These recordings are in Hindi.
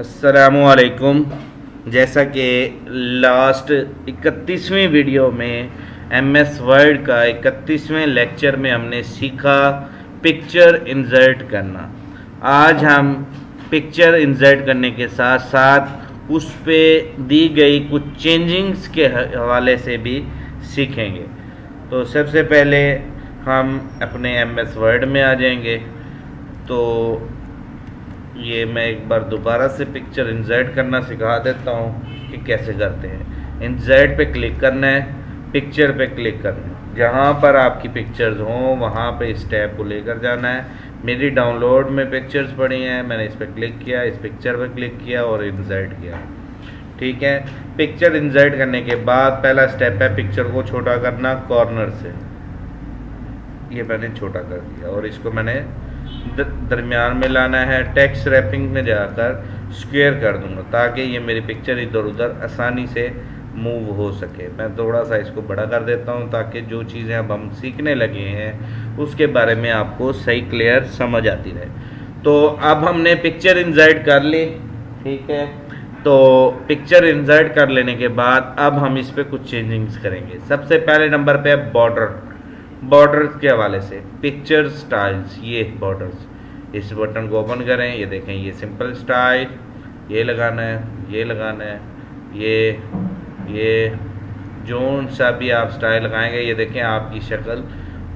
अस्सलामुअलैकुम। जैसा कि लास्ट 31वीं वीडियो में MS वर्ड का 31वें लेक्चर में हमने सीखा पिक्चर इंसर्ट करना। आज हम पिक्चर इंसर्ट करने के साथ साथ उस पे दी गई कुछ चेंजिंग्स के हवाले से भी सीखेंगे। तो सबसे पहले हम अपने MS वर्ड में आ जाएंगे। तो ये मैं एक बार दोबारा से पिक्चर इंसर्ट करना सिखा देता हूँ कि कैसे करते हैं। इंसर्ट पे क्लिक करना है, पिक्चर पे क्लिक करना है, जहाँ पर आपकी पिक्चर्स हों वहाँ पे इस टैब को लेकर जाना है। मेरी डाउनलोड में पिक्चर्स पड़ी हैं, मैंने इस पर क्लिक किया, इस पिक्चर पे क्लिक किया और इंसर्ट किया। ठीक है, पिक्चर इंसर्ट करने के बाद पहला स्टेप है पिक्चर को छोटा करना कॉर्नर से। ये मैंने छोटा कर दिया और इसको मैंने दरमियान में लाना है। टेक्स्ट रैपिंग में जाकर स्क्वायर कर दूंगा ताकि ये मेरी पिक्चर इधर उधर आसानी से मूव हो सके। मैं थोड़ा सा इसको बड़ा कर देता हूँ ताकि जो चीज़ें अब हम सीखने लगे हैं उसके बारे में आपको सही क्लियर समझ आती रहे। तो अब हमने पिक्चर इंसर्ट कर ली। ठीक है, तो पिक्चर इंसर्ट कर लेने के बाद अब हम इस पर कुछ चेंजिंग्स करेंगे। सबसे पहले नंबर पे है बॉर्डर्स के हवाले से पिक्चर स्टाइल्स। ये बॉर्डर्स, इस बटन को ओपन करें, ये देखें ये सिंपल स्टाइल, ये लगाना है, ये लगाना है, ये जोन सा भी आप स्टाइल लगाएंगे ये देखें आपकी शक्ल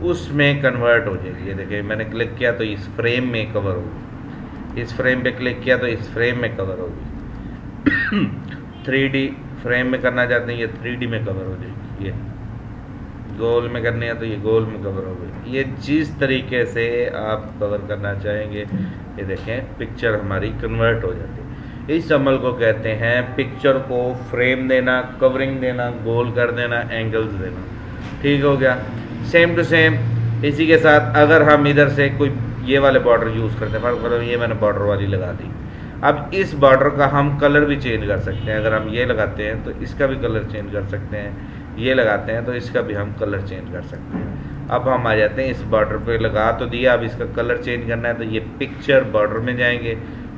उसमें कन्वर्ट हो जाएगी। ये देखें मैंने क्लिक किया तो इस फ्रेम में कवर होगी, इस फ्रेम पे क्लिक किया तो इस फ्रेम में कवर होगी। 3D फ्रेम में करना चाहते हैं ये 3D में कवर हो जाएगी। ये गोल में करनी है तो ये गोल में कवर हो गई। ये जिस तरीके से आप कवर करना चाहेंगे ये देखें पिक्चर हमारी कन्वर्ट हो जाती है। इस अमल को कहते हैं पिक्चर को फ्रेम देना, कवरिंग देना, गोल कर देना, एंगल्स देना। ठीक हो गया। सेम टू सेम इसी के साथ अगर हम इधर से कोई ये वाले बॉर्डर यूज़ करते हैं, मतलब ये मैंने बॉर्डर वाली लगा दी। अब इस बॉर्डर का हम कलर भी चेंज कर सकते हैं। अगर हम ये लगाते हैं तो इसका भी कलर चेंज कर सकते हैं, ये लगाते हैं तो इसका भी हम कलर चेंज कर सकते हैं। अब हम आ जाते हैं इस बॉर्डर पे लगा तो दिया, अब इसका कलर चेंज करना है तो ये पिक्चर बॉर्डर में जाएंगे,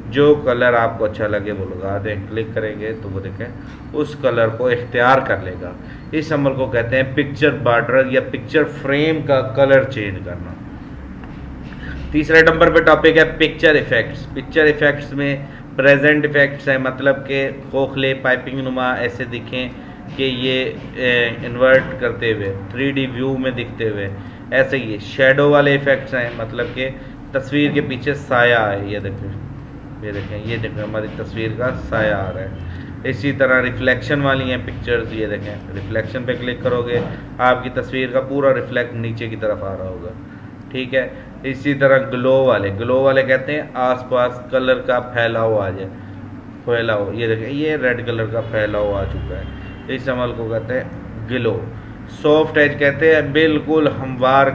जो कलर आपको अच्छा लगे वो लगा दें। क्लिक करेंगे तो वो देखें उस कलर को इख्तियार कर लेगा। इस अमल को कहते हैं पिक्चर बॉर्डर या पिक्चर फ्रेम का कलर चेंज करना। तीसरे नंबर पे टॉपिक है पिक्चर इफेक्ट्स। पिक्चर इफेक्ट्स में प्रेजेंट इफेक्ट्स है, मतलब के खोखले पाइपिंग नुमा ऐसे दिखें कि ये इन्वर्ट करते हुए 3D व्यू में दिखते हुए। ऐसे ये शैडो वाले इफेक्ट्स हैं, मतलब कि तस्वीर के पीछे साया है। ये देखें हमारी तस्वीर का साया आ रहा है। इसी तरह रिफ्लेक्शन वाली हैं पिक्चर्स। ये देखें रिफ्लेक्शन पे क्लिक करोगे आपकी तस्वीर का पूरा रिफ्लेक्ट नीचे की तरफ आ रहा होगा। ठीक है, इसी तरह ग्लो वाले कहते हैं आसपास कलर का फैलाव आ जाए, फैलाव। ये देखें ये रेड कलर का फैलाव आ चुका है, इस अमल को कहते हैं ग्लो। सॉफ्ट एज कहते हैं बिल्कुल हमवार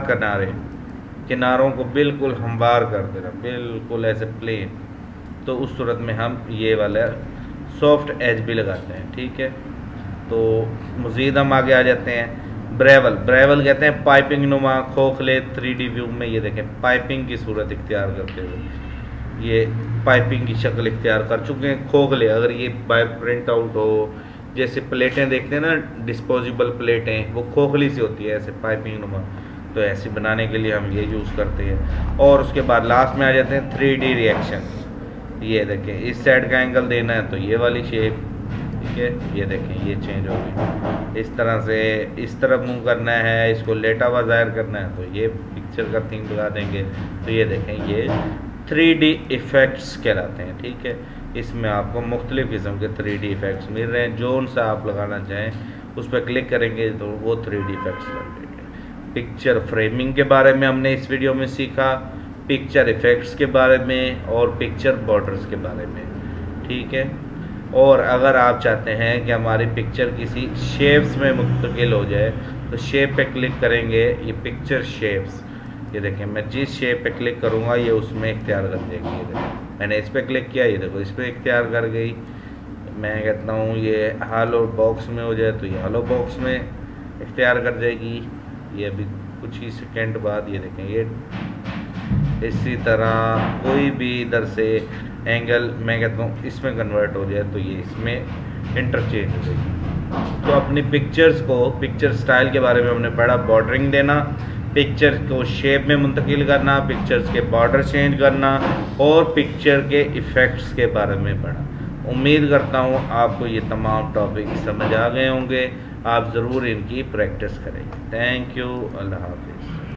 किनारों को बिल्कुल हमवार कर देना, बिल्कुल ऐसे प्लेन। तो उस सूरत में हम ये वाला सॉफ्ट एज भी लगाते हैं। ठीक है, तो मज़ीद हम आगे आ जाते हैं। ब्रेवल कहते हैं पाइपिंग नुमा खोखले 3D व्यू में। ये देखें पाइपिंग की सूरत इख्तियार करते हुए ये पाइपिंग की शक्ल इख्तियार कर चुके हैं खोखले। अगर ये बाय प्रिंट आउट हो, जैसे प्लेटें देखते हैं ना डिस्पोजेबल प्लेटें, वो खोखली सी होती है ऐसे पाइपिंग नुमा, तो ऐसे बनाने के लिए हम ये यूज़ करते हैं। और उसके बाद लास्ट में आ जाते हैं 3D रिएक्शन। ये देखें इस साइड का एंगल देना है तो ये वाली शेप। ठीक है, ये देखें ये चेंज हो गई। इस तरह से इस तरफ मूव करना है, इसको लेटा हुआ ज़ाहिर करना है तो ये पिक्चर का थिंग लगा देंगे। तो ये देखें ये 3D इफ़ेक्ट्स कहलाते हैं। ठीक है, इसमें आपको मुख्तलिफ़ किस्म के 3D इफ़ेक्ट्स मिल रहे हैं। जोन सा आप लगाना चाहें उस पर क्लिक करेंगे तो वो 3D इफ़ेक्ट्स लग जाएंगे। पिक्चर फ्रेमिंग के बारे में हमने इस वीडियो में सीखा, पिक्चर इफ़ेक्ट्स के बारे में और पिक्चर बॉर्डर्स के बारे में। ठीक है, और अगर आप चाहते हैं कि हमारी पिक्चर किसी शेप्स में मुंतकिल हो जाए तो शेप पे क्लिक करेंगे, ये पिक्चर शेप्स। ये देखें मैं जिस शेप पे क्लिक करूँगा ये उसमें इख्तियार कर देगी। ये देखें मैंने इस पर क्लिक किया, ये देखो इस पर इख्तियार कर गई। मैं कहता हूँ ये हालो बॉक्स में हो जाए तो ये हालो बॉक्स में इख्तियार कर जाएगी। ये अभी कुछ ही सेकंड बाद ये देखें ये इसी तरह कोई भी इधर से एंगल मैं कहता हूँ इसमें कन्वर्ट हो जाए तो ये इसमें इंटरचेंज हो जाएगी। तो अपनी पिक्चर्स को, पिक्चर स्टाइल के बारे में हमने पढ़ा, बॉर्डरिंग देना, पिक्चर को शेप में मुंतकिल करना, पिक्चर्स के बॉर्डर चेंज करना और पिक्चर के इफ़ेक्ट्स के बारे में पढ़ा। उम्मीद करता हूँ आपको ये तमाम टॉपिक समझ आ गए होंगे। आप ज़रूर इनकी प्रैक्टिस करें। Thank you. अल्लाह हाफ़िज़।